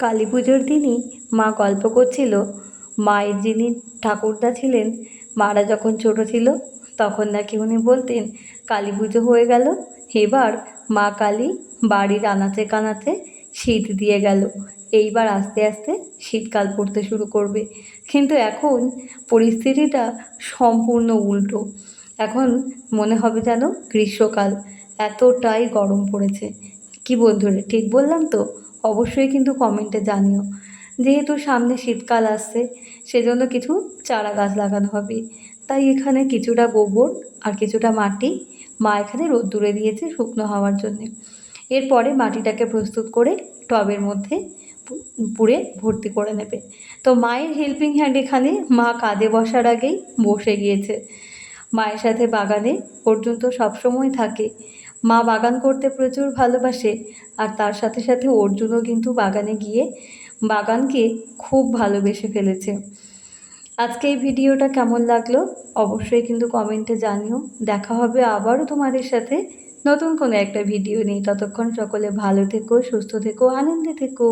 কালী পুজোর দিনই মা গল্প করছিল মায়ের যিনি ঠাকুরদা ছিলেন, মারা যখন ছোটো ছিল তখন নাকি উনি বলতেন কালী পুজো হয়ে গেল, এবার মা কালী বাড়ির আনাচে কানাচে শীত দিয়ে গেল, এইবার আস্তে আস্তে শীতকাল পড়তে শুরু করবে। কিন্তু এখন পরিস্থিতিটা সম্পূর্ণ উল্টো। এখন মনে হবে যেন গ্রীষ্মকাল, এতটাই গরম পড়েছে। কি বন্ধুরা, ঠিক বললাম তো? অবশ্যই কিন্তু কমেন্টে জানিও। যেহেতু সামনে শীতকাল আসছে, সেজন্য কিছু চারা গাছ লাগানো হবে। তাই এখানে কিছুটা গোবর আর কিছুটা মাটি মা এখানে রোদ্দুরে দিয়েছে শুকনো হওয়ার জন্যে। এরপরে মাটিটাকে প্রস্তুত করে টবের মধ্যে পুড়ে ভর্তি করে নেবে। তো মায়ের হেল্পিং হ্যান্ড এখানে মা কাজে বসার আগেই বসে গিয়েছে। মায়ের সাথে বাগানে অর্জুন তো সবসময় থাকে। মা বাগান করতে প্রচুর ভালোবাসে, আর তার সাথে সাথে অর্জুনও কিন্তু বাগানে গিয়ে বাগানকে খুব ভালোবেসে ফেলেছে। আজকে এই ভিডিওটা কেমন লাগলো অবশ্যই কিন্তু কমেন্টে জানিও। দেখা হবে আবারও তোমাদের সাথে নতুন কোনো একটা ভিডিও নিয়ে। ততক্ষণ সকলে ভালো থেকো, সুস্থ থেকো, আনন্দে থেকো।